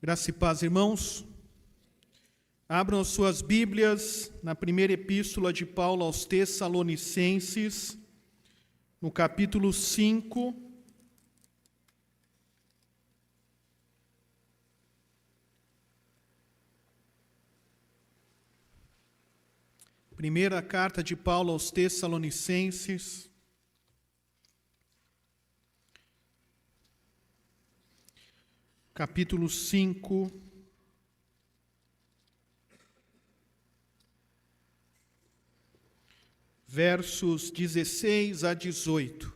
Graça e paz, irmãos. Abram suas Bíblias na primeira epístola de Paulo aos Tessalonicenses, no capítulo 5. Primeira carta de Paulo aos Tessalonicenses, capítulo 5, versos 16 a 18.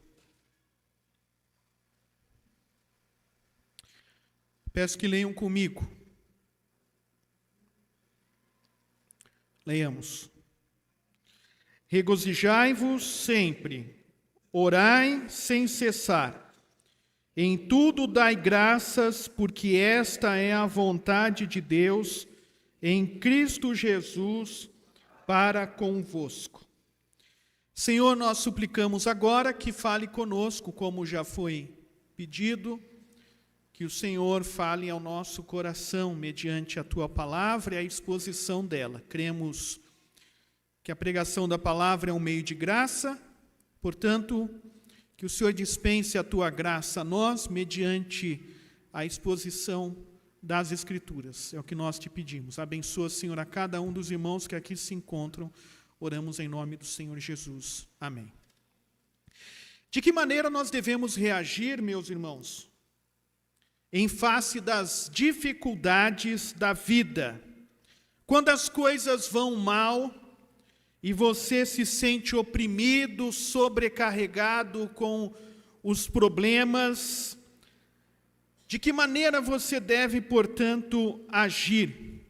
Peço que leiam comigo. Leiamos. Regozijai-vos sempre, orai sem cessar. Em tudo dai graças, porque esta é a vontade de Deus em Cristo Jesus para convosco. Senhor, nós suplicamos agora que fale conosco, como já foi pedido, que o Senhor fale ao nosso coração mediante a Tua palavra e a exposição dela. Cremos que a pregação da palavra é um meio de graça, portanto, que o Senhor dispense a Tua graça a nós mediante a exposição das Escrituras. É o que nós te pedimos. Abençoa, Senhor, a cada um dos irmãos que aqui se encontram. Oramos em nome do Senhor Jesus. Amém. De que maneira nós devemos reagir, meus irmãos, em face das dificuldades da vida? Quando as coisas vão mal e você se sente oprimido, sobrecarregado com os problemas, de que maneira você deve, portanto, agir?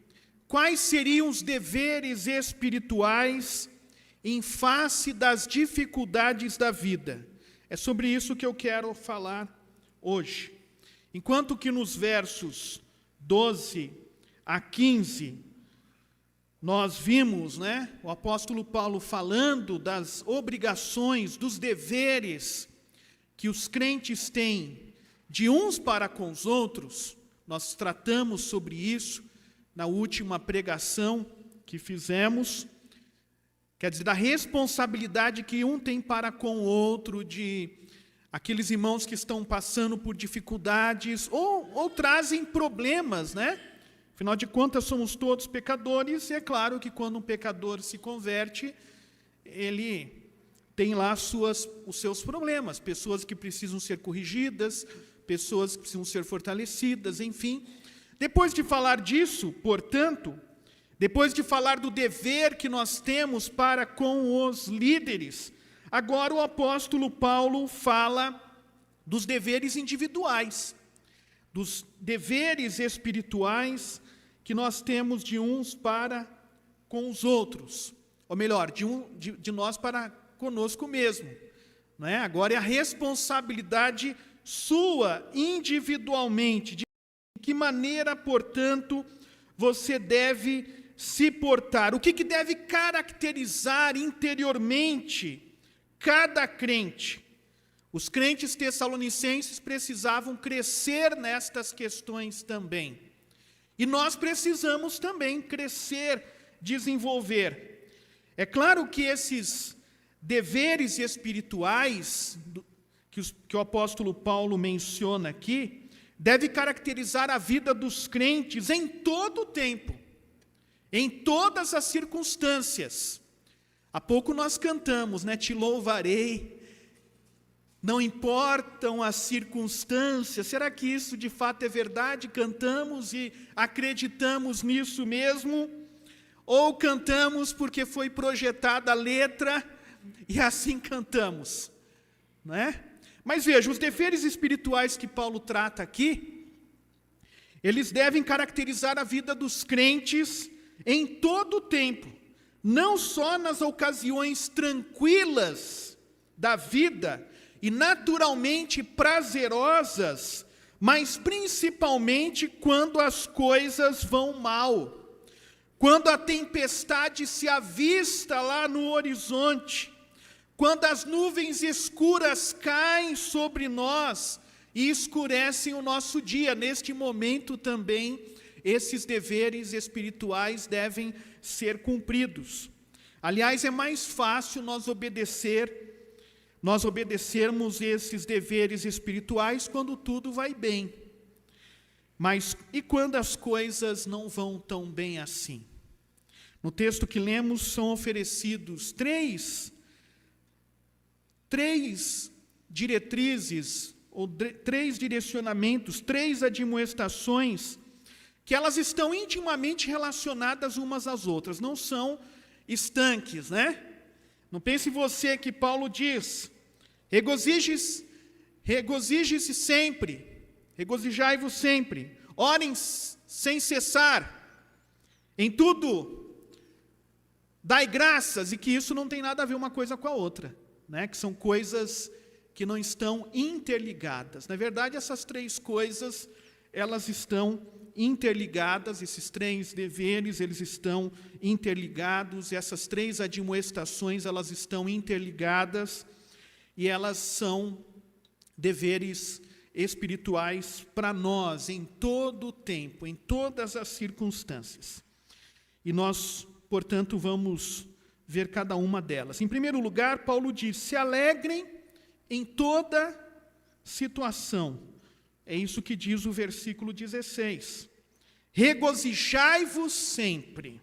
Quais seriam os deveres espirituais em face das dificuldades da vida? É sobre isso que eu quero falar hoje. Enquanto que nos versos 12 a 15, nós vimos, o apóstolo Paulo falando das obrigações, dos deveres que os crentes têm de uns para com os outros. Nós tratamos sobre isso na última pregação que fizemos, quer dizer, da responsabilidade que um tem para com o outro, de aqueles irmãos que estão passando por dificuldades ou trazem problemas, Afinal de contas, somos todos pecadores, e é claro que quando um pecador se converte, ele tem lá os seus problemas, pessoas que precisam ser corrigidas, pessoas que precisam ser fortalecidas, enfim. Depois de falar disso, portanto, depois de falar do dever que nós temos para com os líderes, agora o apóstolo Paulo fala dos deveres individuais, dos deveres espirituais que nós temos de uns para com os outros, ou melhor, de nós para conosco mesmo. Agora é a responsabilidade sua, individualmente, de que maneira, portanto, você deve se portar, o que deve caracterizar interiormente cada crente. Os crentes tessalonicenses precisavam crescer nestas questões também. E nós precisamos também crescer, desenvolver. É claro que esses deveres espirituais que o apóstolo Paulo menciona aqui, deve caracterizar a vida dos crentes em todo o tempo, em todas as circunstâncias. Há pouco nós cantamos, Te louvarei, não importam as circunstâncias. Será que isso de fato é verdade? Cantamos e acreditamos nisso mesmo? Ou cantamos porque foi projetada a letra e assim cantamos? Mas veja, os deveres espirituais que Paulo trata aqui, eles devem caracterizar a vida dos crentes em todo o tempo, não só nas ocasiões tranquilas da vida e naturalmente prazerosas, mas principalmente quando as coisas vão mal, quando a tempestade se avista lá no horizonte, quando as nuvens escuras caem sobre nós e escurecem o nosso dia. Neste momento também, esses deveres espirituais devem ser cumpridos. Aliás, é mais fácil nós obedecermos esses deveres espirituais quando tudo vai bem. Mas e quando as coisas não vão tão bem assim? No texto que lemos são oferecidos três diretrizes, ou três direcionamentos, três admoestações, que elas estão intimamente relacionadas umas às outras, não são estanques, né? Não pense você que Paulo diz, regozije-se sempre, regozijai-vos sempre, orem sem cessar, em tudo dai graças, e que isso não tem nada a ver uma coisa com a outra, né? Que são coisas que não estão interligadas. Na verdade, essas três coisas, elas estão interligadas, esses três deveres, eles estão interligados, e essas três admoestações, elas estão interligadas, e elas são deveres espirituais para nós, em todo o tempo, em todas as circunstâncias. E nós, portanto, vamos ver cada uma delas. Em primeiro lugar, Paulo diz, se alegrem em toda situação. É isso que diz o versículo 16. Regozijai-vos sempre.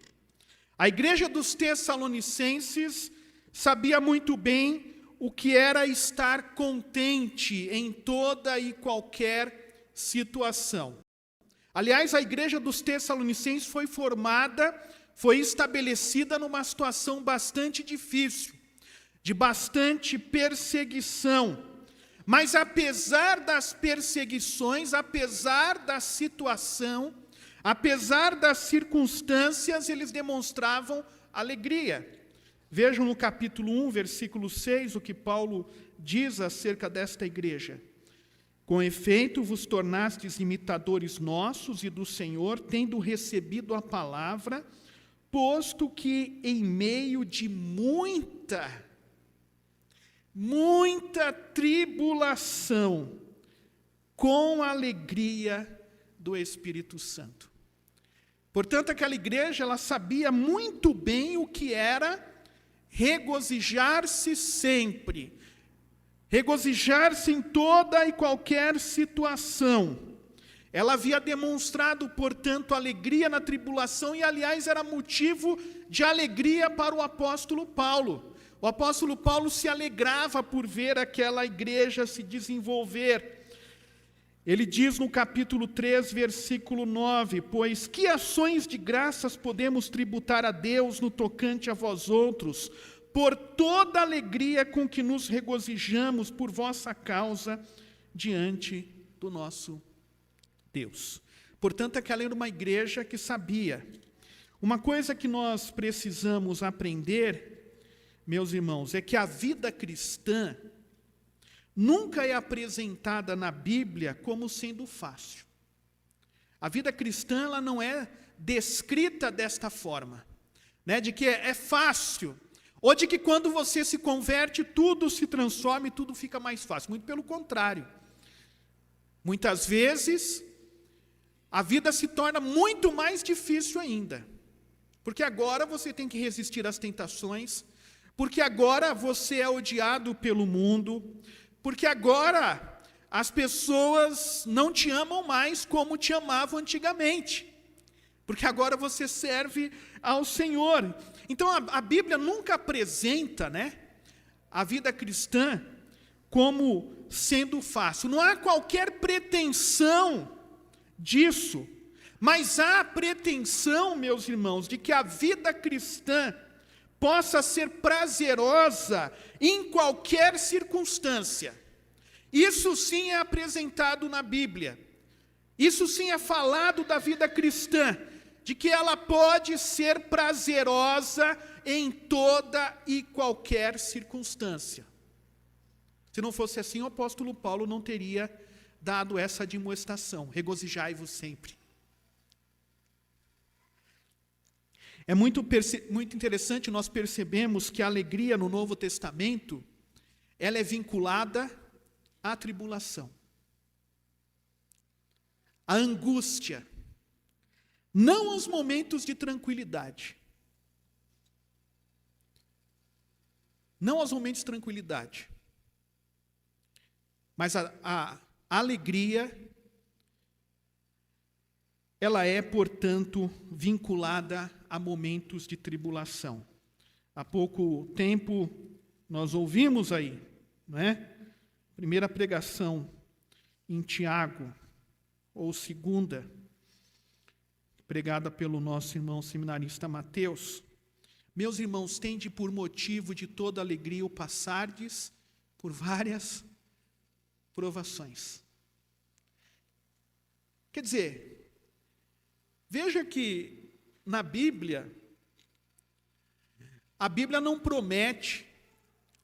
A igreja dos Tessalonicenses sabia muito bem o que era estar contente em toda e qualquer situação. Aliás, a igreja dos Tessalonicenses foi estabelecida numa situação bastante difícil, de bastante perseguição. Mas apesar das perseguições, apesar da situação, apesar das circunstâncias, eles demonstravam alegria. Vejam no capítulo 1, versículo 6, o que Paulo diz acerca desta igreja. Com efeito, vos tornastes imitadores nossos e do Senhor, tendo recebido a palavra, posto que em meio de muita tribulação, com a alegria do Espírito Santo. Portanto, aquela igreja, ela sabia muito bem o que era regozijar-se sempre, regozijar-se em toda e qualquer situação. Ela havia demonstrado, portanto, alegria na tribulação e, aliás, era motivo de alegria para o apóstolo Paulo. O apóstolo Paulo se alegrava por ver aquela igreja se desenvolver. Ele diz no capítulo 3, versículo 9, pois que ações de graças podemos tributar a Deus no tocante a vós outros, por toda a alegria com que nos regozijamos por vossa causa diante do nosso Deus. Portanto, aquela era uma igreja que sabia. Uma coisa que nós precisamos aprender, meus irmãos, é que a vida cristã nunca é apresentada na Bíblia como sendo fácil. A vida cristã, ela não é descrita desta forma, né? De que é fácil, ou de que quando você se converte, tudo se transforma e tudo fica mais fácil. Muito pelo contrário. Muitas vezes, a vida se torna muito mais difícil ainda, porque agora você tem que resistir às tentações, porque agora você é odiado pelo mundo, porque agora as pessoas não te amam mais como te amavam antigamente, porque agora você serve ao Senhor. Então a Bíblia nunca apresenta, né, a vida cristã como sendo fácil. Não há qualquer pretensão disso, mas há pretensão, meus irmãos, de que a vida cristã possa ser prazerosa em qualquer circunstância. Isso sim é apresentado na Bíblia. Isso sim é falado da vida cristã, de que ela pode ser prazerosa em toda e qualquer circunstância. Se não fosse assim, o apóstolo Paulo não teria dado essa admoestação, regozijai-vos sempre. É muito interessante nós percebemos que a alegria no Novo Testamento, ela é vinculada à tribulação. a angústia, não aos momentos de tranquilidade. Não aos momentos de tranquilidade. Mas a alegria, ela é, portanto, vinculada a momentos de tribulação. Há pouco tempo nós ouvimos aí, não é? Primeira pregação em Tiago, ou segunda, pregada pelo nosso irmão seminarista Mateus. Meus irmãos, tende por motivo de toda alegria o passardes por várias provações. Quer dizer, veja que na Bíblia, a Bíblia não promete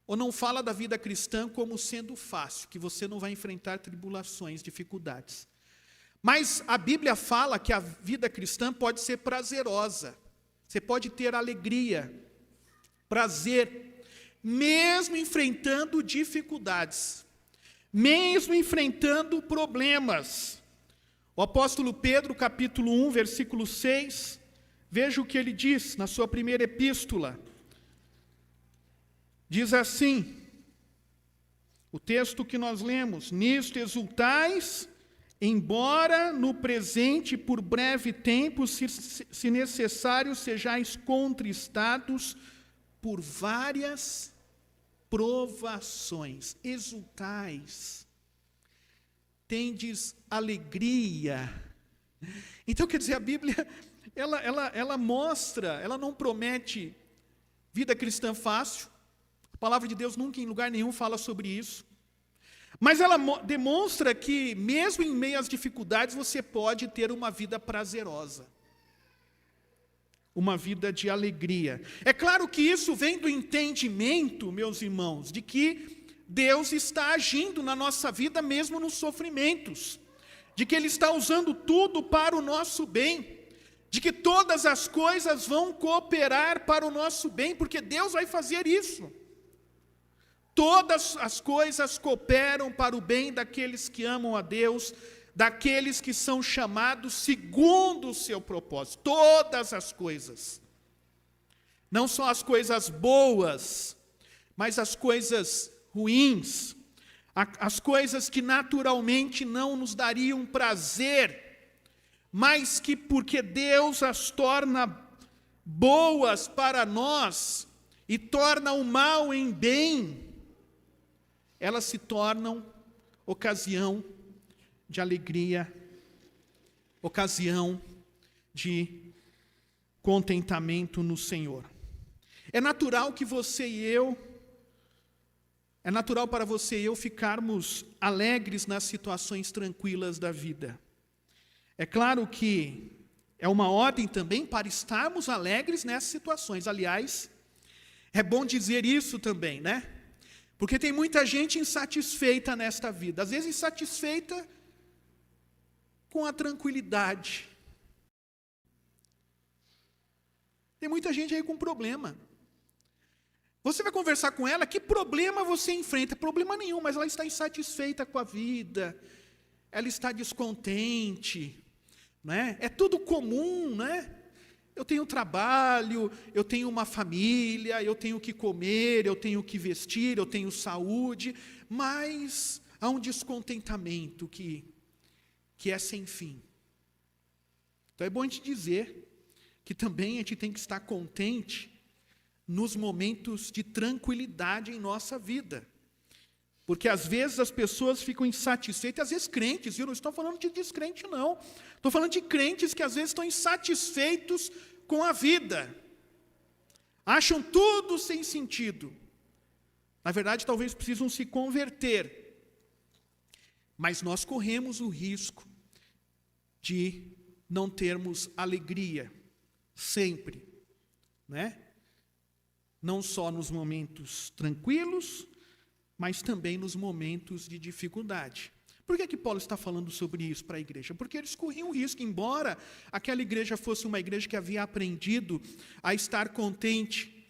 ou não fala da vida cristã como sendo fácil, que você não vai enfrentar tribulações, dificuldades. Mas a Bíblia fala que a vida cristã pode ser prazerosa. Você pode ter alegria, prazer, mesmo enfrentando dificuldades, mesmo enfrentando problemas. O apóstolo Pedro, capítulo 1, versículo 6, veja o que ele diz na sua primeira epístola. Diz assim, o texto que nós lemos: nisto exultais, embora no presente por breve tempo, se necessário, sejais contristados por várias provações. Exultais, tendes alegria. Então, quer dizer, a Bíblia, ela mostra, ela não promete vida cristã fácil. A palavra de Deus nunca em lugar nenhum fala sobre isso. Mas ela demonstra que, mesmo em meio às dificuldades, você pode ter uma vida prazerosa. Uma vida de alegria. É claro que isso vem do entendimento, meus irmãos, de que Deus está agindo na nossa vida mesmo nos sofrimentos. De que Ele está usando tudo para o nosso bem. De que todas as coisas vão cooperar para o nosso bem, porque Deus vai fazer isso. Todas as coisas cooperam para o bem daqueles que amam a Deus, daqueles que são chamados segundo o seu propósito. Todas as coisas. Não só as coisas boas, mas as coisas ruins, as coisas que naturalmente não nos dariam prazer, mas que porque Deus as torna boas para nós e torna o mal em bem, elas se tornam ocasião de alegria, ocasião de contentamento no Senhor. É natural que é natural para você e eu ficarmos alegres nas situações tranquilas da vida. É claro que é uma ordem também para estarmos alegres nessas situações. Aliás, é bom dizer isso também, né? Porque tem muita gente insatisfeita nesta vida. Às vezes insatisfeita com a tranquilidade. Tem muita gente aí com problema. Você vai conversar com ela, que problema você enfrenta? Problema nenhum, mas ela está insatisfeita com a vida. Ela está descontente. Né? É tudo comum, né? Eu tenho trabalho, eu tenho uma família, eu tenho o que comer, eu tenho o que vestir, eu tenho saúde, mas há um descontentamento que é sem fim. Então é bom a gente dizer que também a gente tem que estar contente nos momentos de tranquilidade em nossa vida. Porque às vezes as pessoas ficam insatisfeitas, às vezes crentes, eu não estou falando de descrente não, estou falando de crentes que às vezes estão insatisfeitos com a vida, acham tudo sem sentido, na verdade talvez precisam se converter, mas nós corremos o risco de não termos alegria, sempre, né? Não só nos momentos tranquilos, mas também nos momentos de dificuldade. Por que Paulo está falando sobre isso para a igreja? Porque eles corriam o risco, embora aquela igreja fosse uma igreja que havia aprendido a estar contente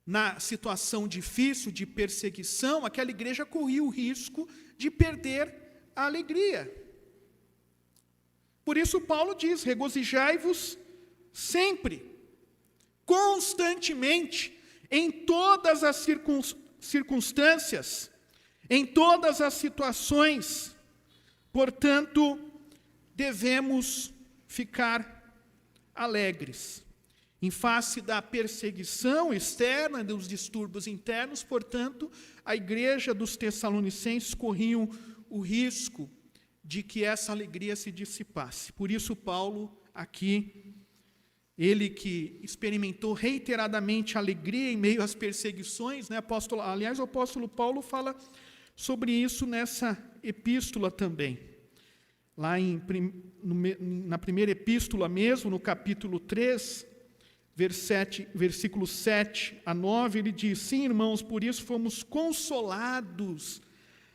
na situação difícil de perseguição, aquela igreja corria o risco de perder a alegria. Por isso Paulo diz: regozijai-vos sempre, constantemente, em todas as circunstâncias, em todas as situações. Portanto, devemos ficar alegres. Em face da perseguição externa, dos distúrbios internos, portanto, a igreja dos Tessalonicenses corria o risco de que essa alegria se dissipasse. Por isso, Paulo, aqui, ele que experimentou reiteradamente alegria em meio às perseguições, né? Aliás, o apóstolo Paulo fala sobre isso nessa epístola também. Lá na primeira epístola mesmo, no capítulo 3, versículos 7 a 9, ele diz: sim, irmãos, por isso fomos consolados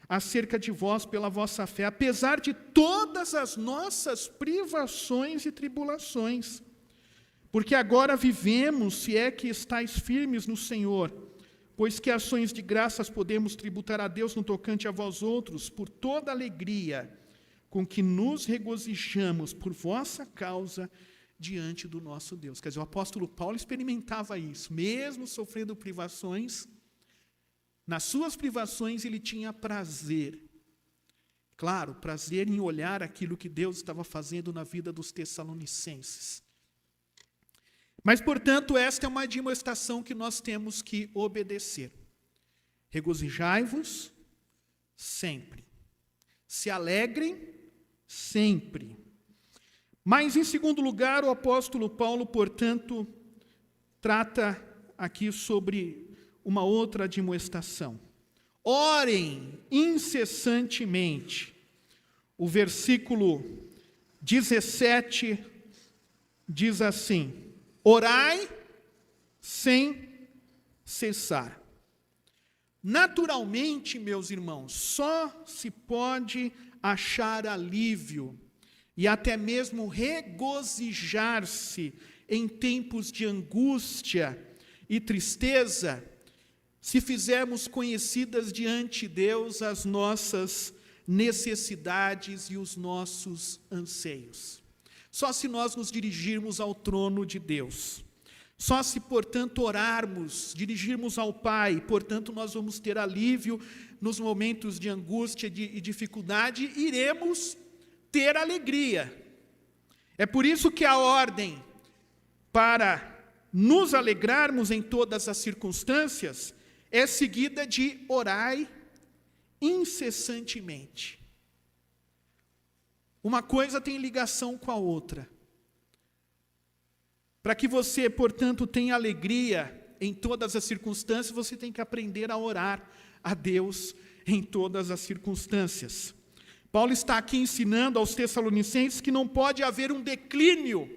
acerca de vós pela vossa fé, apesar de todas as nossas privações e tribulações. Porque agora vivemos, se é que estáis firmes no Senhor, pois que ações de graças podemos tributar a Deus no tocante a vós outros, por toda a alegria com que nos regozijamos por vossa causa diante do nosso Deus. Quer dizer, o apóstolo Paulo experimentava isso, mesmo sofrendo privações. Nas suas privações ele tinha prazer. Claro, prazer em olhar aquilo que Deus estava fazendo na vida dos tessalonicenses. Mas, portanto, esta é uma admoestação que nós temos que obedecer. Regozijai-vos sempre. Se alegrem sempre. Mas, em segundo lugar, o apóstolo Paulo, portanto, trata aqui sobre uma outra admoestação. Orem incessantemente. O versículo 17 diz assim: orai sem cessar. Naturalmente, meus irmãos, só se pode achar alívio e até mesmo regozijar-se em tempos de angústia e tristeza, se fizermos conhecidas diante de Deus as nossas necessidades e os nossos anseios. Só se nós nos dirigirmos ao trono de Deus. Só se, portanto, orarmos, dirigirmos ao Pai, portanto, nós vamos ter alívio nos momentos de angústia e dificuldade, iremos ter alegria. É por isso que a ordem para nos alegrarmos em todas as circunstâncias é seguida de orai incessantemente. Uma coisa tem ligação com a outra. Para que você, portanto, tenha alegria em todas as circunstâncias, você tem que aprender a orar a Deus em todas as circunstâncias. Paulo está aqui ensinando aos Tessalonicenses que não pode haver um declínio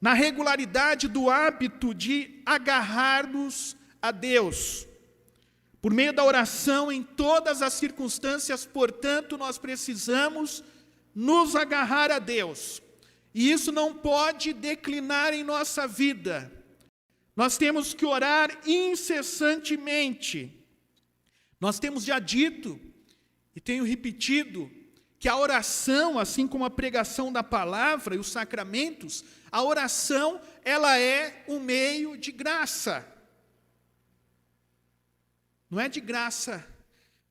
na regularidade do hábito de agarrar-nos a Deus. Por meio da oração em todas as circunstâncias, portanto, nós precisamos nos agarrar a Deus. E isso não pode declinar em nossa vida. Nós temos que orar incessantemente. Nós temos já dito, e tenho repetido, que a oração, assim como a pregação da palavra e os sacramentos, a oração, ela é um meio de graça. Não é de graça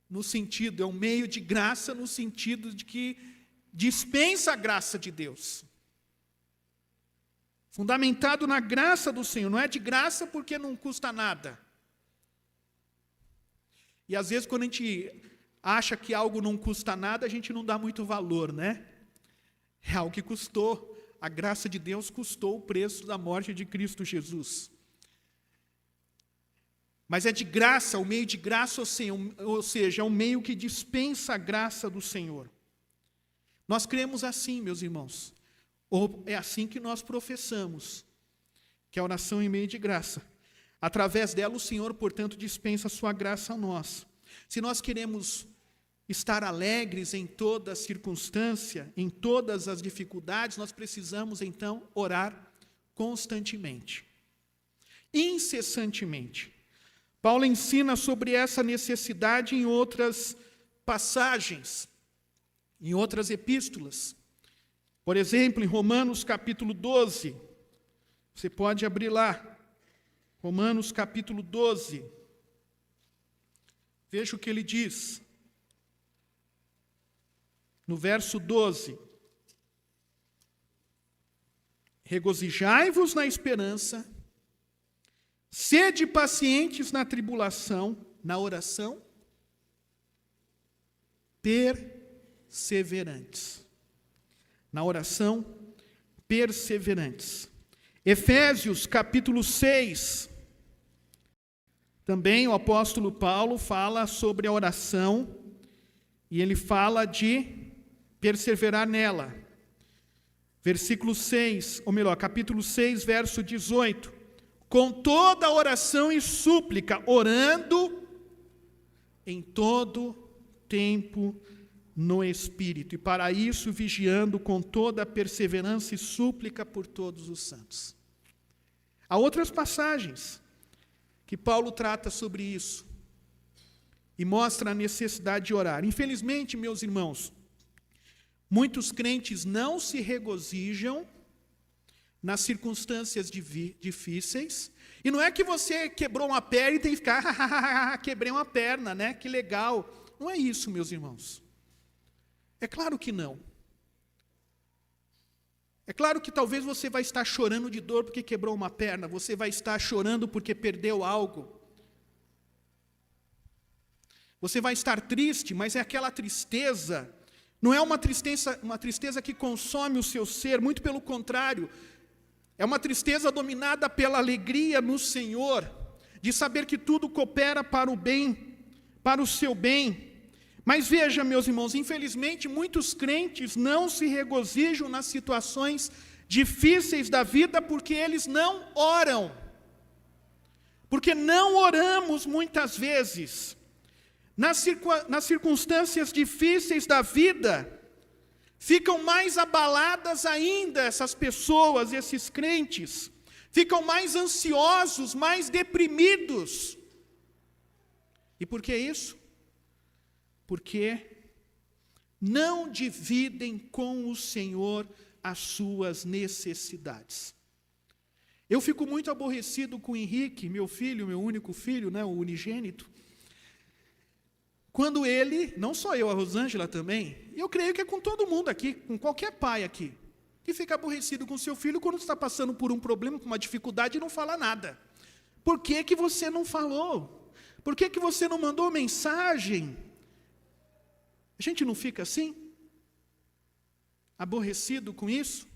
no sentido, é um meio de graça no sentido de que dispensa a graça de Deus. Fundamentado na graça do Senhor, não é de graça porque não custa nada. E às vezes quando a gente acha que algo não custa nada, a gente não dá muito valor, né? É algo que custou. A graça de Deus custou o preço da morte de Cristo Jesus. Mas é de graça, o meio de graça, ou seja, é um meio que dispensa a graça do Senhor. Nós cremos assim, meus irmãos. Ou é assim que nós professamos, que a oração é meio de graça. Através dela, o Senhor, portanto, dispensa a sua graça a nós. Se nós queremos estar alegres em toda circunstância, em todas as dificuldades, nós precisamos, então, orar constantemente, incessantemente. Paulo ensina sobre essa necessidade em outras passagens, em outras epístolas. Por exemplo, em Romanos capítulo 12, você pode abrir lá, Romanos capítulo 12, veja o que ele diz, no verso 12: regozijai-vos na esperança, sede pacientes na tribulação, na oração, perseverantes. Na oração, perseverantes. Efésios capítulo 6, também o apóstolo Paulo fala sobre a oração, e ele fala de perseverar nela. Versículo 6, ou melhor, capítulo 6, verso 18. Com toda oração e súplica, orando em todo tempo no Espírito, e para isso vigiando com toda perseverança e súplica por todos os santos. Há outras passagens que Paulo trata sobre isso e mostra a necessidade de orar. Infelizmente, meus irmãos, muitos crentes não se regozijam nas circunstâncias difíceis, e não é que você quebrou uma perna e tem que ficar, quebrei uma perna, né? Que legal. Não é isso, meus irmãos. É claro que não. É claro que talvez você vai estar chorando de dor porque quebrou uma perna, você vai estar chorando porque perdeu algo. Você vai estar triste, mas é aquela tristeza, não é uma tristeza que consome o seu ser, muito pelo contrário. É uma tristeza dominada pela alegria no Senhor, de saber que tudo coopera para o bem, para o seu bem. Mas veja, meus irmãos, infelizmente muitos crentes não se regozijam nas situações difíceis da vida porque eles não oram. Porque não oramos muitas vezes. Nas circunstâncias difíceis da vida, ficam mais abaladas ainda essas pessoas, esses crentes. Ficam mais ansiosos, mais deprimidos. E por que isso? Porque não dividem com o Senhor as suas necessidades. Eu fico muito aborrecido com o Henrique, meu filho, meu único filho, né, o unigênito, quando ele, não só eu, a Rosângela também, eu creio que é com todo mundo aqui, com qualquer pai aqui, que fica aborrecido com seu filho quando está passando por um problema, por uma dificuldade e não fala nada. Por que que você não falou? Por que que você não mandou mensagem? A gente não fica assim? Aborrecido com isso?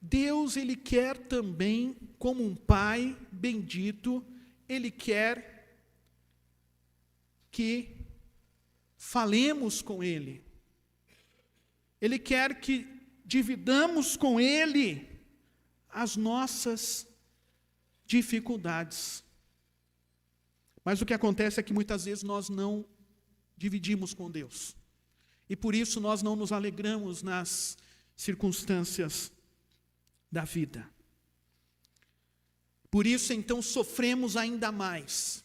Deus, Ele quer também, como um Pai bendito, Ele quer que falemos com Ele. Ele quer que dividamos com Ele as nossas dificuldades. Mas o que acontece é que muitas vezes nós não dividimos com Deus. E por isso nós não nos alegramos nas circunstâncias da vida. Por isso então sofremos ainda mais.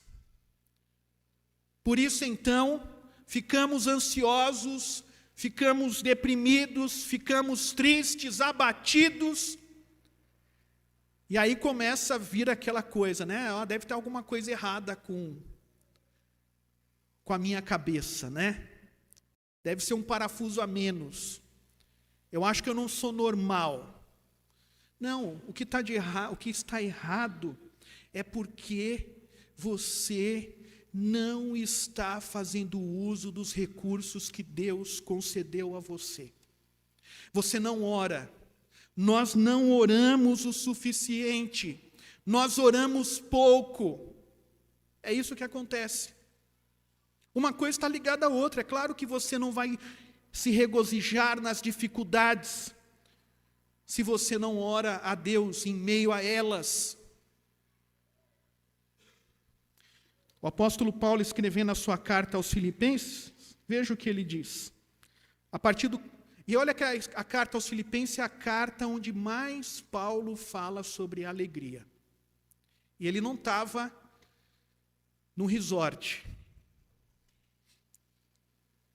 Por isso então ficamos ansiosos, ficamos deprimidos, ficamos tristes, abatidos. E aí começa a vir aquela coisa, né? Deve ter alguma coisa errada com a minha cabeça, né? Deve ser um parafuso a menos. Eu acho que eu não sou normal. Não, o que está errado é porque você não está fazendo uso dos recursos que Deus concedeu a você. Você não ora. Nós não oramos o suficiente. Nós oramos pouco. É isso que acontece. Uma coisa está ligada à outra. É claro que você não vai se regozijar nas dificuldades se você não ora a Deus em meio a elas. O apóstolo Paulo, escrevendo a sua carta aos Filipenses, veja o que ele diz. E olha que a carta aos Filipenses é a carta onde mais Paulo fala sobre alegria. E ele não estava num resort.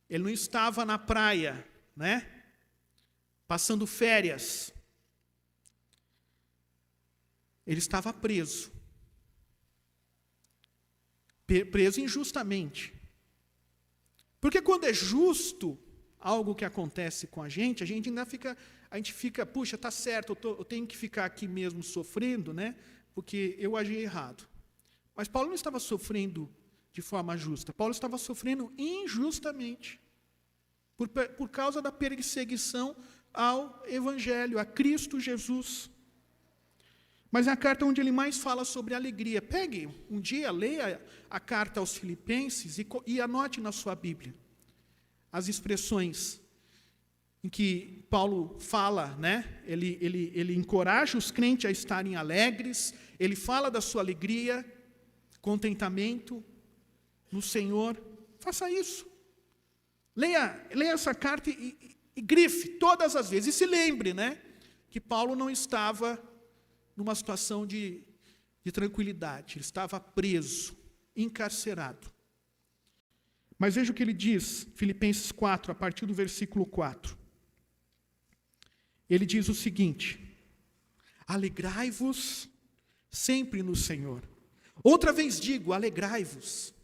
Ele não estava na praia, né? Passando férias. Ele estava preso. Preso injustamente. Porque quando é justo algo que acontece com a gente ainda fica, puxa, está certo, eu tenho que ficar aqui mesmo sofrendo, né? Porque eu agi errado. Mas Paulo não estava sofrendo de forma justa. Paulo estava sofrendo injustamente. Por causa da perseguição ao Evangelho, a Cristo Jesus. Mas é a carta onde ele mais fala sobre alegria. Pegue um dia, leia a carta aos Filipenses e anote na sua Bíblia as expressões em que Paulo fala, né? Ele encoraja os crentes a estarem alegres, ele fala da sua alegria, contentamento no Senhor. Faça isso. Leia essa carta e grife todas as vezes. E se lembre, né? Que Paulo não estava numa situação de tranquilidade. Ele estava preso, encarcerado. Mas veja o que ele diz, Filipenses 4, a partir do versículo 4. Ele diz o seguinte: alegrai-vos sempre no Senhor. Outra vez digo, alegrai-vos.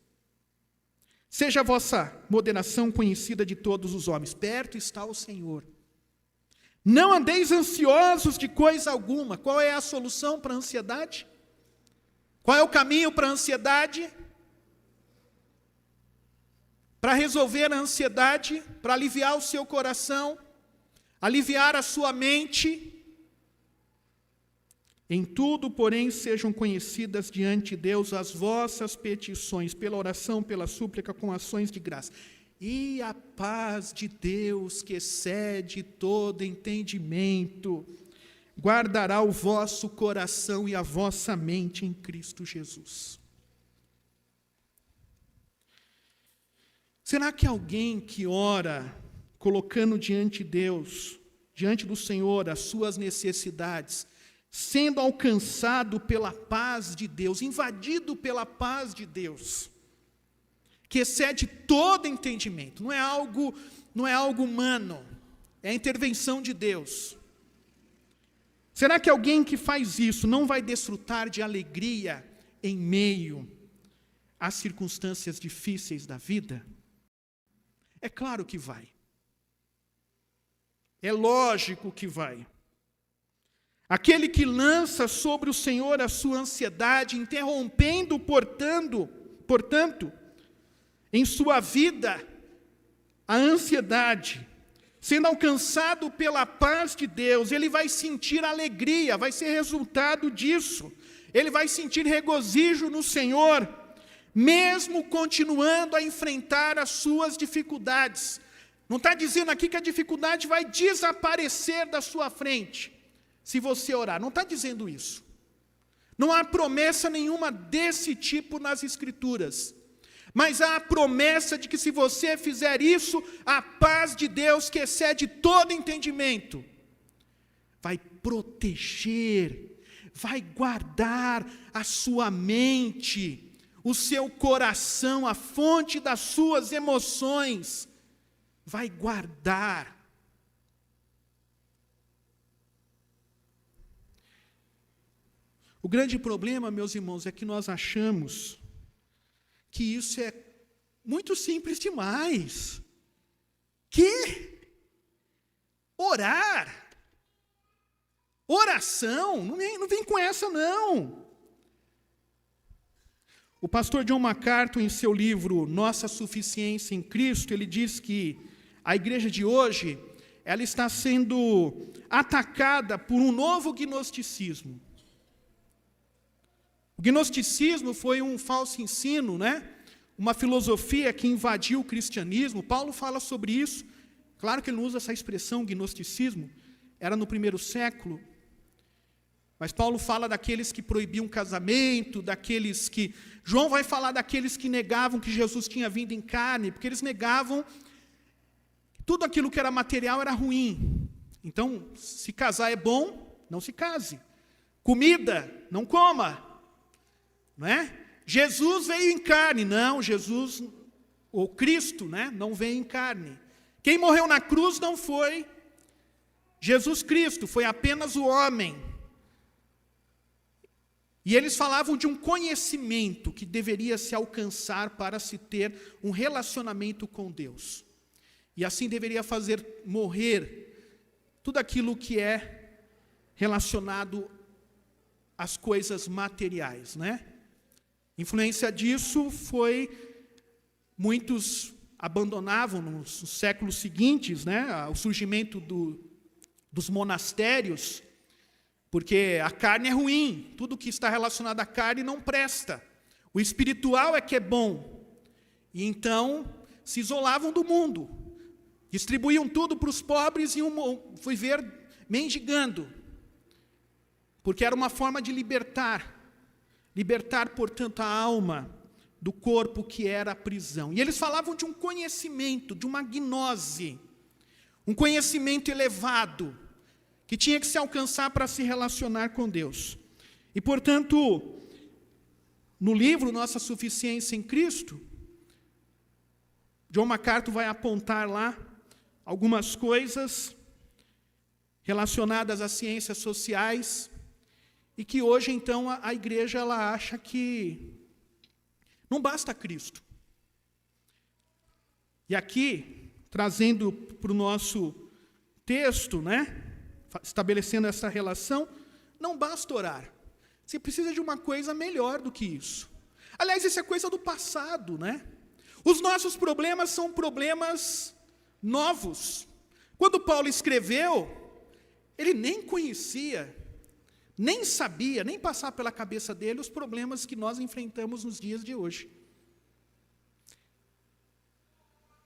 Seja a vossa moderação conhecida de todos os homens. Perto está o Senhor. Não andeis ansiosos de coisa alguma. Qual é a solução para a ansiedade? Qual é o caminho para a ansiedade? Para resolver a ansiedade, para aliviar o seu coração, aliviar a sua mente. Em tudo, porém, sejam conhecidas diante de Deus as vossas petições, pela oração, pela súplica, com ações de graça. E a paz de Deus, que excede todo entendimento, guardará o vosso coração e a vossa mente em Cristo Jesus. Será que alguém que ora, colocando diante de Deus, diante do Senhor, as suas necessidades, sendo alcançado pela paz de Deus, invadido pela paz de Deus, que excede todo entendimento, não é algo humano, é a intervenção de Deus. Será que alguém que faz isso não vai desfrutar de alegria em meio às circunstâncias difíceis da vida? É claro que vai. É lógico que vai. Aquele que lança sobre o Senhor a sua ansiedade, interrompendo, portanto, em sua vida, a ansiedade, sendo alcançado pela paz de Deus, ele vai sentir alegria, vai ser resultado disso. Ele vai sentir regozijo no Senhor, mesmo continuando a enfrentar as suas dificuldades. Não está dizendo aqui que a dificuldade vai desaparecer da sua frente, se você orar. Não está dizendo isso. Não há promessa nenhuma desse tipo nas Escrituras. Mas há a promessa de que se você fizer isso, a paz de Deus, que excede todo entendimento, vai proteger, vai guardar a sua mente, o seu coração, a fonte das suas emoções, vai guardar. O grande problema, meus irmãos, é que nós achamos que isso é muito simples demais. Que? Orar. Oração, não vem com essa não. O pastor John MacArthur, em seu livro Nossa Suficiência em Cristo, ele diz que a igreja de hoje, ela está sendo atacada por um novo gnosticismo. O gnosticismo foi um falso ensino, né? Uma filosofia que invadiu o cristianismo. Paulo fala sobre isso. Claro que ele não usa essa expressão gnosticismo, era no 1º século. Mas Paulo fala daqueles que proibiam casamento, daqueles que... João vai falar daqueles que negavam que Jesus tinha vindo em carne, porque eles negavam que tudo aquilo que era material era ruim. Então, se casar é bom, não se case. Comida, não coma. Não é? Jesus veio em carne. Não, Jesus, o Cristo, né, não veio em carne. Quem morreu na cruz não foi Jesus Cristo, foi apenas o homem. E eles falavam de um conhecimento que deveria se alcançar para se ter um relacionamento com Deus. E assim deveria fazer morrer tudo aquilo que é relacionado às coisas materiais, né? Influência disso foi, muitos abandonavam nos séculos seguintes, né, o surgimento dos monastérios, porque a carne é ruim, tudo que está relacionado à carne não presta. O espiritual é que é bom. E então se isolavam do mundo, distribuíam tudo para os pobres e iam viver mendigando, porque era uma forma de libertar, portanto, a alma do corpo que era a prisão. E eles falavam de um conhecimento, de uma gnose, um conhecimento elevado, que tinha que se alcançar para se relacionar com Deus. E, portanto, no livro Nossa Suficiência em Cristo, John MacArthur vai apontar lá algumas coisas relacionadas às ciências sociais, e que hoje, então, a igreja ela acha que não basta Cristo. E aqui, trazendo para o nosso texto, né, estabelecendo essa relação, não basta orar. Você precisa de uma coisa melhor do que isso. Aliás, isso é coisa do passado, né? Os nossos problemas são problemas novos. Quando Paulo escreveu, ele nem conhecia, nem sabia, nem passava pela cabeça dele os problemas que nós enfrentamos nos dias de hoje.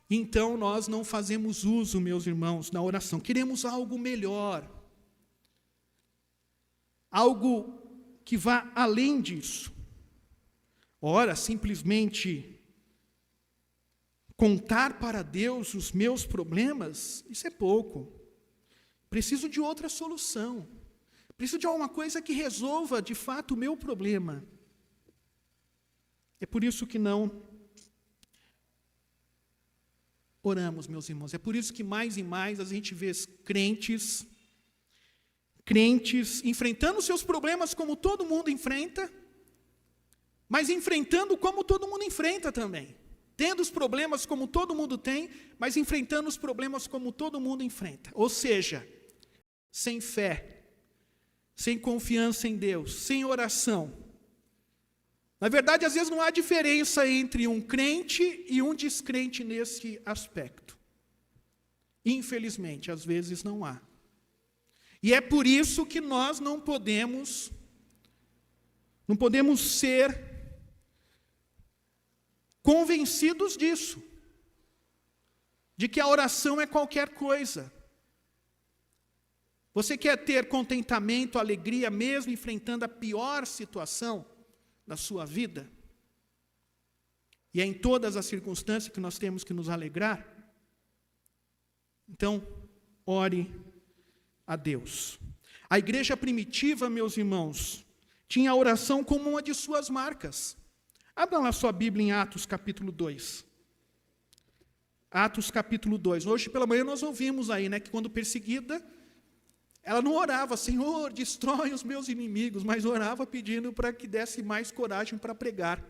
Então, nós não fazemos uso, meus irmãos, na oração. Queremos algo melhor. Algo que vá além disso. Ora, simplesmente contar para Deus os meus problemas, isso é pouco. Preciso de outra solução. Preciso de alguma coisa que resolva, de fato, o meu problema. É por isso que não oramos, meus irmãos. É por isso que mais e mais a gente vê crentes enfrentando seus problemas como todo mundo enfrenta, mas enfrentando como todo mundo enfrenta também. Tendo os problemas como todo mundo tem, mas enfrentando os problemas como todo mundo enfrenta. Ou seja, sem fé, sem confiança em Deus, sem oração. Na verdade, às vezes não há diferença entre um crente e um descrente nesse aspecto. Infelizmente, às vezes não há. E é por isso que nós não podemos ser convencidos disso, de que a oração é qualquer coisa. Você quer ter contentamento, alegria, mesmo enfrentando a pior situação da sua vida? E é em todas as circunstâncias que nós temos que nos alegrar? Então, ore a Deus. A igreja primitiva, meus irmãos, tinha a oração como uma de suas marcas. Abra lá sua Bíblia em Atos capítulo 2. Atos capítulo 2. Hoje pela manhã nós ouvimos aí, né, que quando perseguida, ela não orava, Senhor, destrói os meus inimigos, mas orava pedindo para que desse mais coragem para pregar.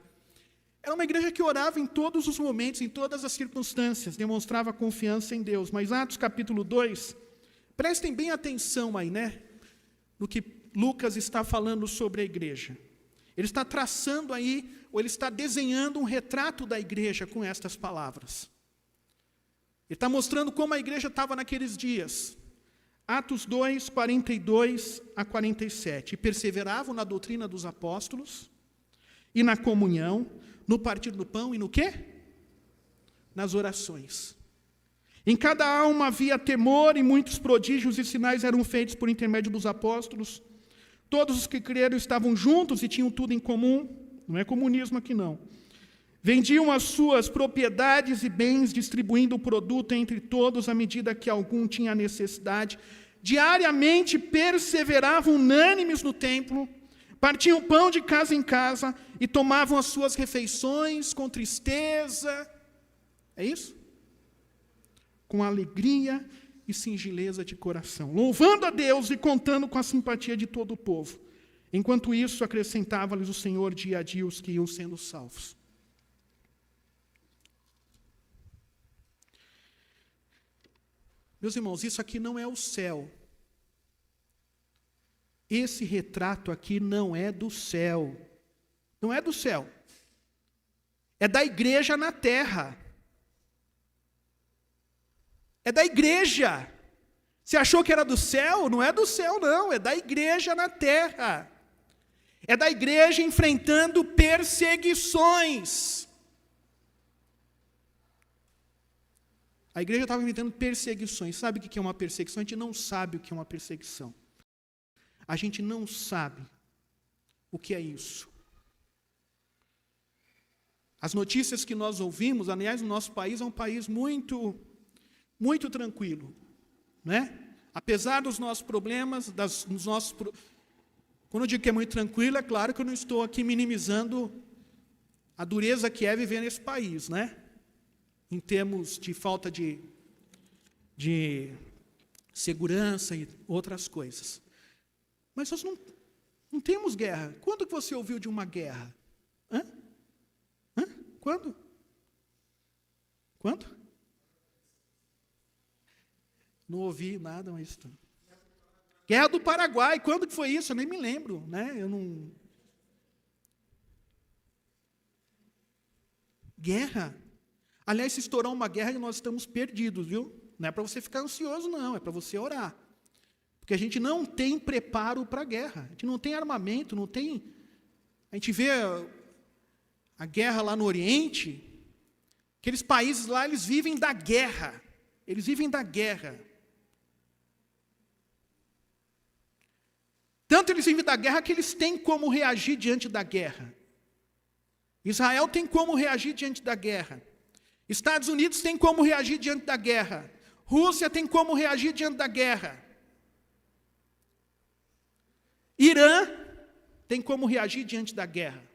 Era uma igreja que orava em todos os momentos, em todas as circunstâncias, demonstrava confiança em Deus. Mas Atos capítulo 2, prestem bem atenção aí, né, no que Lucas está falando sobre a igreja. Ele está traçando aí, ou ele está desenhando um retrato da igreja com estas palavras. Ele está mostrando como a igreja estava naqueles dias. Atos 2, 42 a 47. E perseveravam na doutrina dos apóstolos, e na comunhão, no partir do pão, e no quê? Nas orações. Em cada alma havia temor, e muitos prodígios e sinais eram feitos por intermédio dos apóstolos. Todos os que creram estavam juntos e tinham tudo em comum. Não é comunismo aqui, não. Vendiam as suas propriedades e bens, distribuindo o produto entre todos à medida que algum tinha necessidade. Diariamente perseveravam unânimes no templo, partiam pão de casa em casa e tomavam as suas refeições com tristeza É isso? Com alegria e singeleza de coração, louvando a Deus e contando com a simpatia de todo o povo. Enquanto isso, acrescentava-lhes o Senhor dia a dia os que iam sendo salvos. Meus irmãos, isso aqui não é o céu. Esse retrato aqui não é do céu. Não é do céu. É da igreja na terra. É da igreja. Você achou que era do céu? Não é do céu, não. É da igreja na terra. É da igreja enfrentando perseguições. A igreja estava enfrentando perseguições. Sabe o que é uma perseguição? A gente não sabe o que é uma perseguição. A gente não sabe o que é isso. As notícias que nós ouvimos, aliás, o nosso país é um país muito tranquilo, né? Apesar dos nossos problemas, quando eu digo que é muito tranquilo, é claro que eu não estou aqui minimizando a dureza que é viver nesse país, né? Em termos de falta de segurança e outras coisas. Mas nós não temos guerra. Quando que você ouviu de uma guerra? Quando? Não ouvi nada, mas... Guerra do Paraguai, quando que foi isso? Eu nem me lembro, né? Guerra. Aliás, se estourar uma guerra, nós estamos perdidos, viu? Não é para você ficar ansioso, não. É para você orar. Porque a gente não tem preparo para a guerra. A gente não tem armamento, não tem... A gente vê a guerra lá no Oriente, aqueles países lá, eles vivem da guerra. Eles vivem da guerra. Tanto eles vivem da guerra que eles têm como reagir diante da guerra. Israel tem como reagir diante da guerra. Estados Unidos tem como reagir diante da guerra. Rússia tem como reagir diante da guerra. Irã tem como reagir diante da guerra.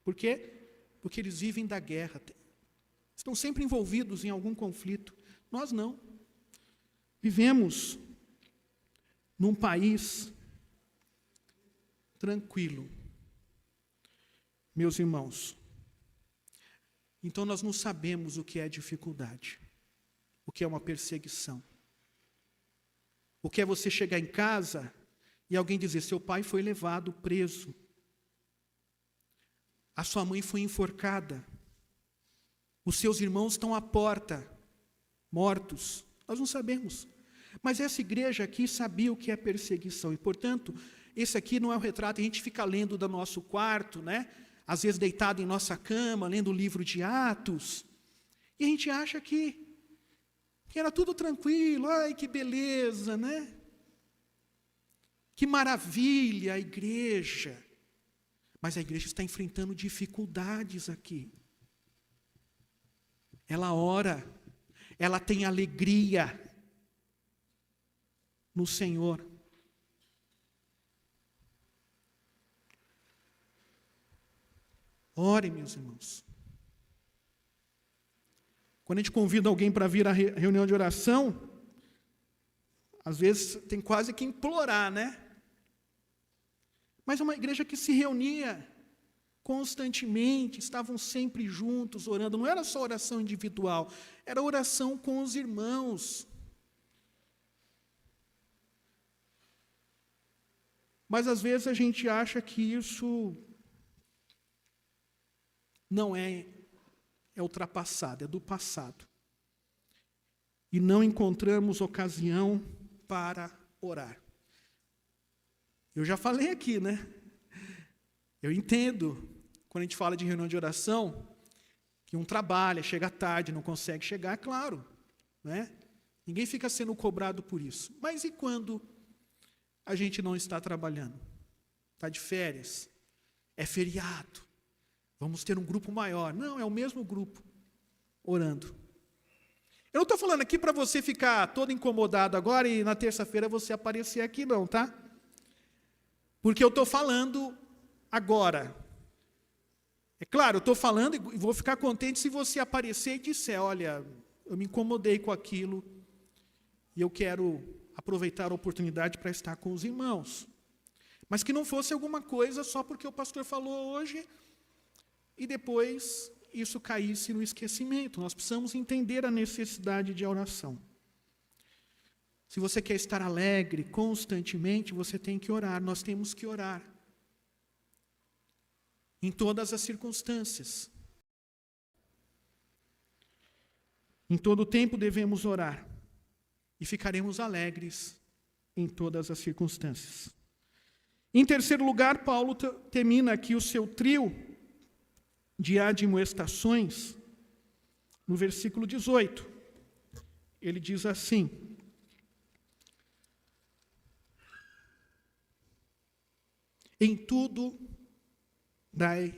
Por quê? Porque eles vivem da guerra. Estão sempre envolvidos em algum conflito. Nós não. Vivemos num país tranquilo. Meus irmãos, então nós não sabemos o que é dificuldade, o que é uma perseguição. O que é você chegar em casa e alguém dizer, seu pai foi levado preso, a sua mãe foi enforcada, os seus irmãos estão à porta, mortos. Nós não sabemos. Mas essa igreja aqui sabia o que é perseguição, e portanto, esse aqui não é um retrato, a gente fica lendo do nosso quarto, né? Às vezes deitado em nossa cama, lendo o livro de Atos, e a gente acha que era tudo tranquilo, ai que beleza, né? Que maravilha a igreja. Mas a igreja está enfrentando dificuldades aqui. Ela ora, ela tem alegria no Senhor. Ore, meus irmãos. Quando a gente convida alguém para vir à reunião de oração, às vezes tem quase que implorar, né? Mas é uma igreja que se reunia constantemente, estavam sempre juntos orando. Não era só oração individual, era oração com os irmãos. Mas às vezes a gente acha que isso não é ultrapassado, é do passado. E não encontramos ocasião para orar. Eu já falei aqui, né? Eu entendo, quando a gente fala de reunião de oração, que um trabalha, chega tarde, não consegue chegar, é claro, né? Ninguém fica sendo cobrado por isso. Mas e quando a gente não está trabalhando? Está de férias? É feriado? Vamos ter um grupo maior. Não, é o mesmo grupo, orando. Eu não estou falando aqui para você ficar todo incomodado agora e na terça-feira você aparecer aqui, não, tá? Porque eu estou falando agora. É claro, eu estou falando e vou ficar contente se você aparecer e disser, olha, eu me incomodei com aquilo e eu quero aproveitar a oportunidade para estar com os irmãos. Mas que não fosse alguma coisa só porque o pastor falou hoje e depois isso caísse no esquecimento. Nós precisamos entender a necessidade de oração. Se você quer estar alegre constantemente, você tem que orar. Nós temos que orar. Em todas as circunstâncias. Em todo tempo devemos orar. E ficaremos alegres em todas as circunstâncias. Em terceiro lugar, Paulo termina aqui o seu trio de admoestações no versículo 18. Ele diz assim: em tudo dai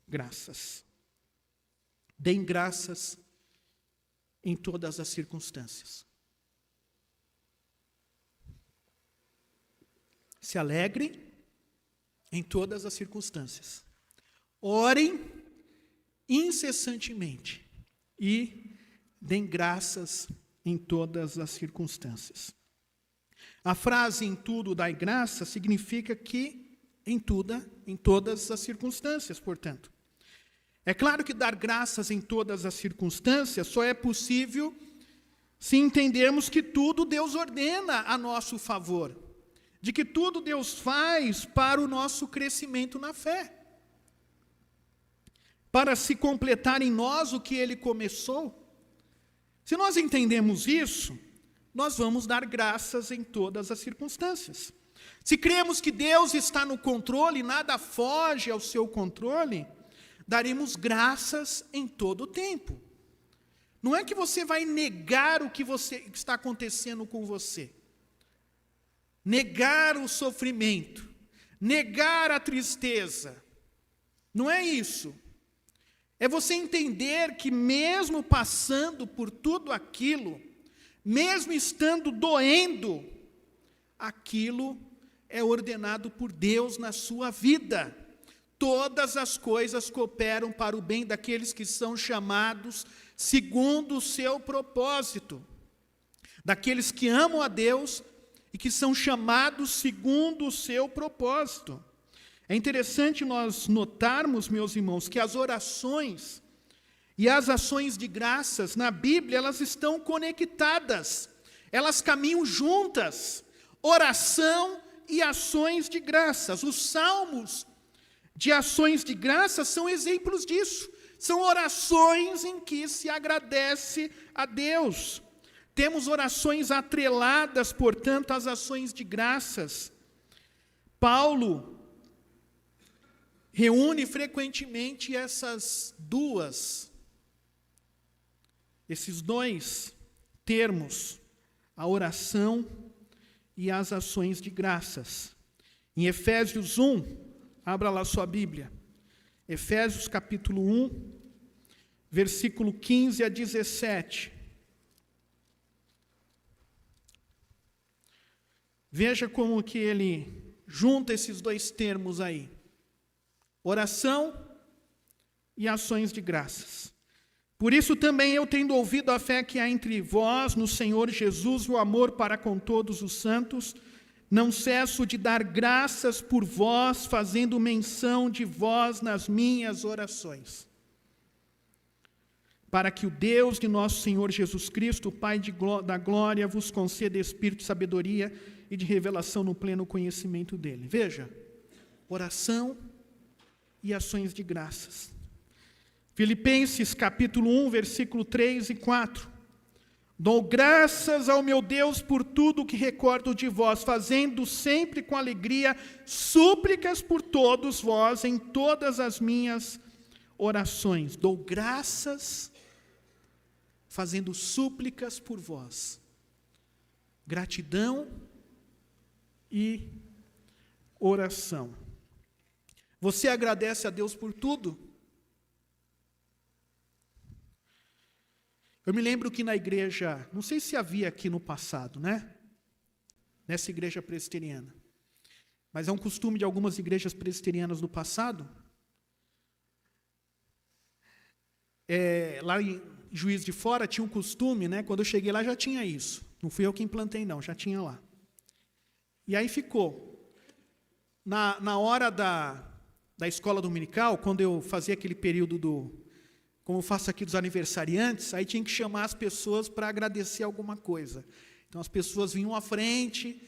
graças. Deem graças em todas as circunstâncias. Se alegrem em todas as circunstâncias. Orem incessantemente e deem graças em todas as circunstâncias. A frase em tudo dai graça significa que em todas as circunstâncias, portanto. É claro que dar graças em todas as circunstâncias só é possível se entendermos que tudo Deus ordena a nosso favor, de que tudo Deus faz para o nosso crescimento na fé, para se completar em nós o que Ele começou. Se nós entendemos isso, nós vamos dar graças em todas as circunstâncias. Se cremos que Deus está no controle, nada foge ao seu controle, daremos graças em todo o tempo. Não é que você vai negar o que está acontecendo com você, negar o sofrimento, negar a tristeza. Não é isso. É você entender que mesmo passando por tudo aquilo, mesmo estando doendo, aquilo é ordenado por Deus na sua vida. Todas as coisas cooperam para o bem daqueles que são chamados segundo o seu propósito. Daqueles que amam a Deus e que são chamados segundo o seu propósito. É interessante nós notarmos, meus irmãos, que as orações e as ações de graças na Bíblia, elas estão conectadas. Elas caminham juntas. Oração e ações de graças. Os salmos de ações de graças são exemplos disso. São orações em que se agradece a Deus. Temos orações atreladas, portanto, às ações de graças. Paulo reúne frequentemente esses dois termos, a oração e as ações de graças. Em Efésios 1, abra lá sua Bíblia. Efésios capítulo 1, versículo 15 a 17. Veja como que ele junta esses dois termos aí. Oração e ações de graças. Por isso também eu, tendo ouvido a fé que há entre vós no Senhor Jesus e o amor para com todos os santos, não cesso de dar graças por vós, fazendo menção de vós nas minhas orações, para que o Deus de nosso Senhor Jesus Cristo, o Pai da glória, vos conceda espírito de sabedoria e de revelação no pleno conhecimento dele. Veja, oração e ações de graças. Filipenses capítulo 1, versículo 3 e 4. Dou graças ao meu Deus por tudo o que recordo de vós, fazendo sempre com alegria súplicas por todos vós em todas as minhas orações. Dou graças fazendo súplicas por vós. Gratidão e oração. Você agradece a Deus por tudo? Eu me lembro que na igreja, não sei se havia aqui no passado, né? Nessa igreja presbiteriana. Mas é um costume de algumas igrejas presbiterianas do passado. Lá em Juiz de Fora tinha um costume, né? Quando eu cheguei lá já tinha isso. Não fui eu que implantei, não, já tinha lá. E aí ficou. Na hora da escola dominical, quando eu fazia aquele período como eu faço aqui dos aniversariantes, aí tinha que chamar as pessoas para agradecer alguma coisa. Então as pessoas vinham à frente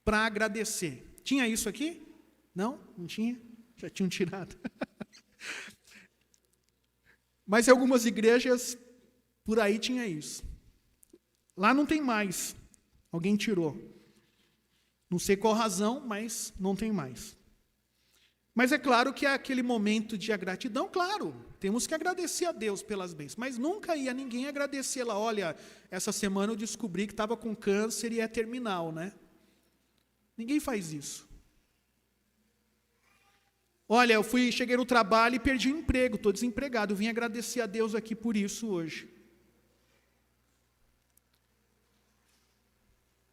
para agradecer. Tinha isso aqui? Não? Não tinha? Já tinham tirado. Mas em algumas igrejas, por aí tinha isso. Lá não tem mais. Alguém tirou. Não sei qual razão, mas não tem mais. Mas é claro que é aquele momento de gratidão, claro, temos que agradecer a Deus pelas bênçãos, mas nunca ia ninguém agradecer lá, olha, essa semana eu descobri que estava com câncer e é terminal, né? Ninguém faz isso. Olha, cheguei no trabalho e perdi o emprego, estou desempregado, eu vim agradecer a Deus aqui por isso hoje.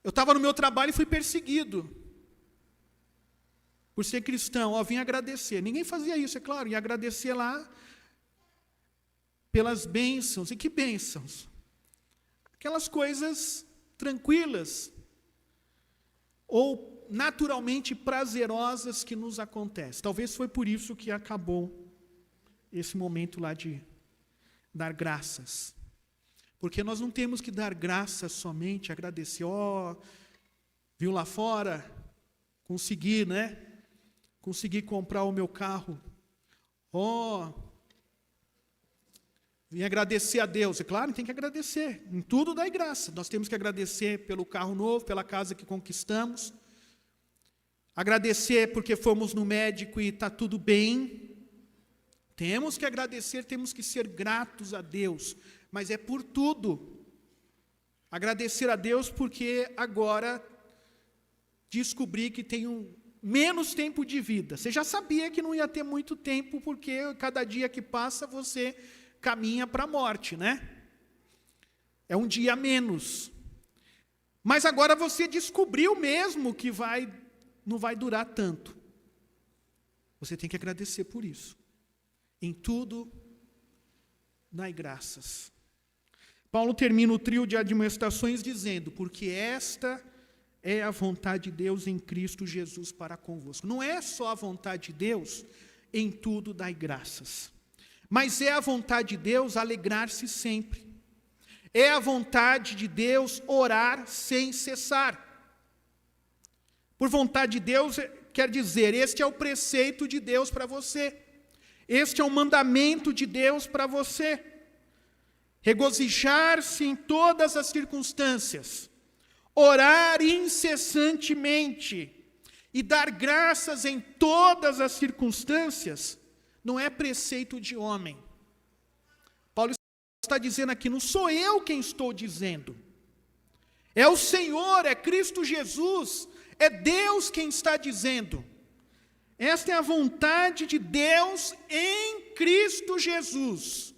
Eu estava no meu trabalho e fui perseguido por ser cristão. Vim agradecer. Ninguém fazia isso, é claro. Ia agradecer lá pelas bênçãos. E que bênçãos? Aquelas coisas tranquilas ou naturalmente prazerosas que nos acontecem. Talvez foi por isso que acabou esse momento lá de dar graças. Porque nós não temos que dar graças somente, agradecer. Viu lá fora? Consegui, né? Consegui comprar o meu carro. Vim agradecer a Deus. É claro, tem que agradecer. Em tudo dai graça. Nós temos que agradecer pelo carro novo, pela casa que conquistamos. Agradecer porque fomos no médico e está tudo bem. Temos que agradecer, temos que ser gratos a Deus. Mas é por tudo. Agradecer a Deus porque agora descobri que tenho menos tempo de vida. Você já sabia que não ia ter muito tempo, porque cada dia que passa você caminha para a morte, né? É um dia a menos. Mas agora você descobriu mesmo que não vai durar tanto. Você tem que agradecer por isso. Em tudo, dai graças. Paulo termina o trio de admoestações dizendo, porque esta é a vontade de Deus em Cristo Jesus para convosco. Não é só a vontade de Deus, em tudo dai graças. Mas é a vontade de Deus alegrar-se sempre. É a vontade de Deus orar sem cessar. Por vontade de Deus, quer dizer, este é o preceito de Deus para você. Este é o mandamento de Deus para você. Regozijar-se em todas as circunstâncias, orar incessantemente e dar graças em todas as circunstâncias, não é preceito de homem. Paulo está dizendo aqui, não sou eu quem estou dizendo, é o Senhor, é Cristo Jesus, é Deus quem está dizendo. Esta é a vontade de Deus em Cristo Jesus.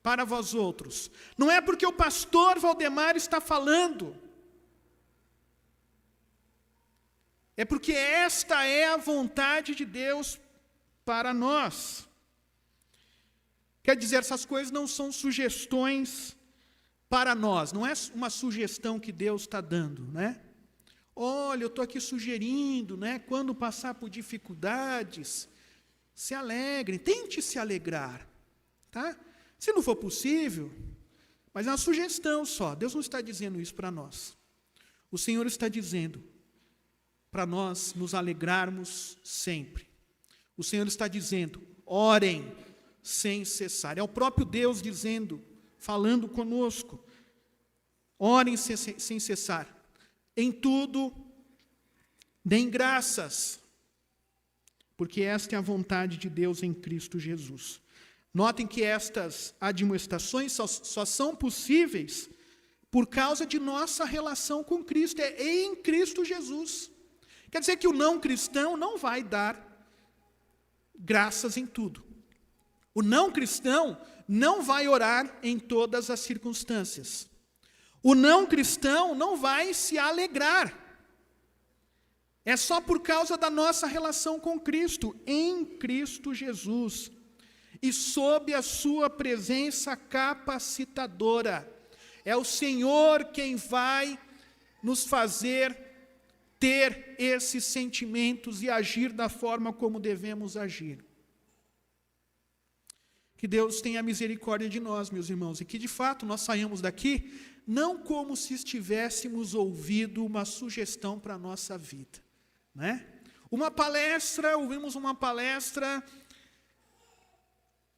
Para vós outros. Não é porque o pastor Valdemar está falando. É porque esta é a vontade de Deus para nós. Quer dizer, essas coisas não são sugestões para nós. Não é uma sugestão que Deus está dando, né? Olha, eu estou aqui sugerindo, né? Quando passar por dificuldades, se alegrem, tente se alegrar, tá? Se não for possível, mas é uma sugestão só. Deus não está dizendo isso para nós. O Senhor está dizendo para nós nos alegrarmos sempre. O Senhor está dizendo, orem sem cessar. É o próprio Deus dizendo, falando conosco. Orem sem cessar. Em tudo, deem graças, porque esta é a vontade de Deus em Cristo Jesus. Notem que estas admoestações só são possíveis por causa de nossa relação com Cristo, é em Cristo Jesus. Quer dizer que o não cristão não vai dar graças em tudo. O não cristão não vai orar em todas as circunstâncias. O não cristão não vai se alegrar. É só por causa da nossa relação com Cristo, em Cristo Jesus. e sob a sua presença capacitadora. É o Senhor quem vai nos fazer ter esses sentimentos e agir da forma como devemos agir. Que Deus tenha misericórdia de nós, meus irmãos, e que de fato nós saímos daqui não como se estivéssemos ouvindo uma sugestão para a nossa vida, né? Ouvimos uma palestra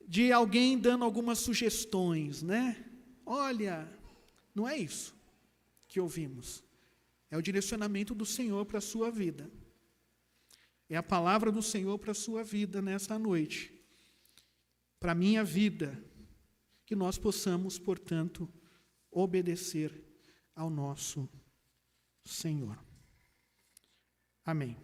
de alguém dando algumas sugestões, né? Olha, não é isso que ouvimos. É o direcionamento do Senhor para a sua vida. É a palavra do Senhor para a sua vida nesta noite. Para a minha vida, que nós possamos, portanto, obedecer ao nosso Senhor. Amém.